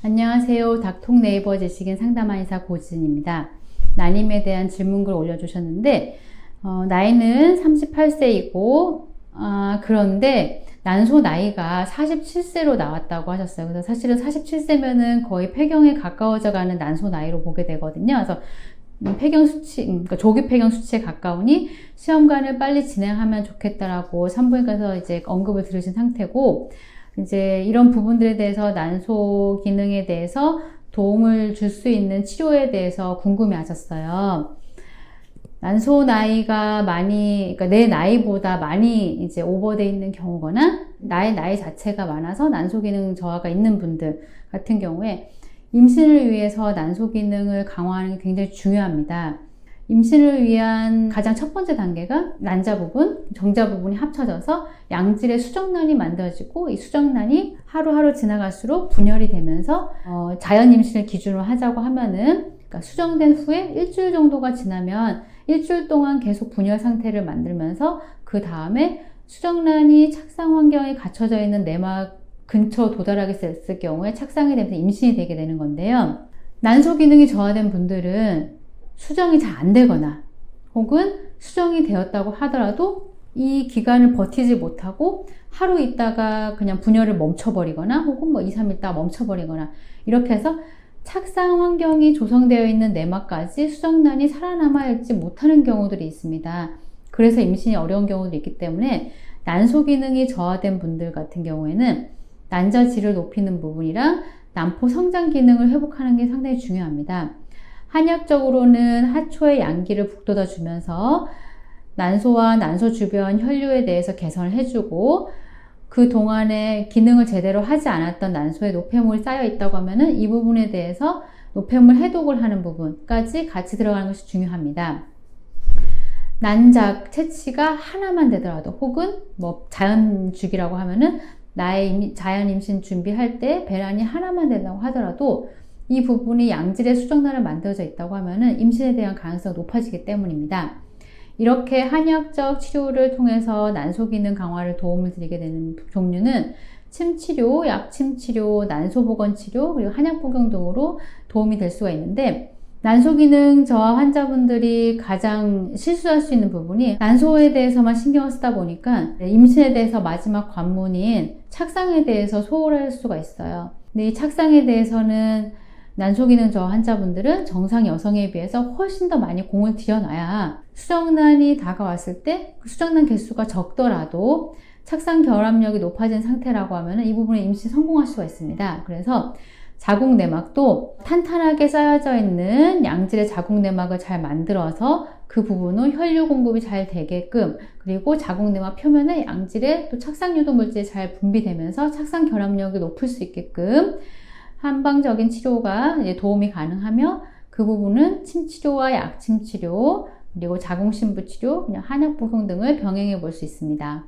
안녕하세요. 닥통 네이버 지식인 상담한의사 고진입니다. 난임에 대한 질문글 올려주셨는데 나이는 38세이고 그런데 난소 나이가 47세로 나왔다고 하셨어요. 그래서 사실은 47세면은 거의 폐경에 가까워져 가는 난소 나이로 보게 되거든요. 그래서 폐경 수치, 그러니까 조기 폐경 수치에 가까우니 시험관을 빨리 진행하면 좋겠다라고 산부인과에서 이제 언급을 들으신 상태고, 이제 이런 부분들에 대해서 난소 기능에 대해서 도움을 줄 수 있는 치료에 대해서 궁금해 하셨어요. 난소 나이가 그러니까 내 나이보다 많이 이제 오버돼 있는 경우거나, 나의 나이 자체가 많아서 난소 기능 저하가 있는 분들 같은 경우에 임신을 위해서 난소 기능을 강화하는 게 굉장히 중요합니다. 임신을 위한 가장 첫 번째 단계가 난자 부분, 정자 부분이 합쳐져서 양질의 수정란이 만들어지고, 이 수정란이 하루하루 지나갈수록 분열이 되면서 자연 임신을 기준으로 하자고 하면은, 그러니까 수정된 후에 일주일 정도가 지나면 일주일 동안 계속 분열 상태를 만들면서 그 다음에 수정란이 착상 환경에 갖춰져 있는 내막 근처 도달하게 됐을 경우에 착상이 되면서 임신이 되게 되는 건데요. 난소 기능이 저하된 분들은 수정이 잘 안 되거나 혹은 수정이 되었다고 하더라도 이 기간을 버티지 못하고 하루 있다가 그냥 분열을 멈춰버리거나 혹은 2, 3일 있다가 멈춰버리거나 이렇게 해서 착상 환경이 조성되어 있는 내막까지 수정란이 살아남아 있지 못하는 경우들이 있습니다. 그래서 임신이 어려운 경우도 있기 때문에 난소 기능이 저하된 분들 같은 경우에는 난자질을 높이는 부분이랑 난포 성장 기능을 회복하는 게 상당히 중요합니다. 한약적으로는 하초의 양기를 북돋아 주면서 난소와 난소 주변 혈류에 대해서 개선을 해주고, 그 동안에 기능을 제대로 하지 않았던 난소에 노폐물이 쌓여 있다고 하면은 이 부분에 대해서 노폐물 해독을 하는 부분까지 같이 들어가는 것이 중요합니다. 난작 채취가 하나만 되더라도 혹은 자연주기라고 하면은 나의 자연 임신 준비할 때 배란이 하나만 된다고 하더라도 이 부분이 양질의 수정란을 만들어져 있다고 하면은 임신에 대한 가능성이 높아지기 때문입니다. 이렇게 한의학적 치료를 통해서 난소 기능 강화를 도움을 드리게 되는 종류는 침치료, 약침치료, 난소보건치료, 그리고 한약 복용 등으로 도움이 될 수가 있는데, 난소 기능 저하 환자분들이 가장 실수할 수 있는 부분이 난소에 대해서만 신경을 쓰다 보니까 임신에 대해서 마지막 관문인 착상에 대해서 소홀할 수가 있어요. 근데 이 착상에 대해서는 난소 기능 저하 환자분들은 정상 여성에 비해서 훨씬 더 많이 공을 들여놔야 수정란이 다가왔을 때 그 수정란 개수가 적더라도 착상 결합력이 높아진 상태라고 하면 이 부분에 임신 성공할 수가 있습니다. 그래서 자궁 내막도 탄탄하게 쌓여져 있는 양질의 자궁 내막을 잘 만들어서 그 부분은 혈류 공급이 잘 되게끔, 그리고 자궁 내막 표면에 양질의 또 착상 유도 물질이 잘 분비되면서 착상 결합력이 높을 수 있게끔 한방적인 치료가 도움이 가능하며, 그 부분은 침치료와 약침치료, 그리고 자궁신부 치료, 한약 복용 등을 병행해 볼 수 있습니다.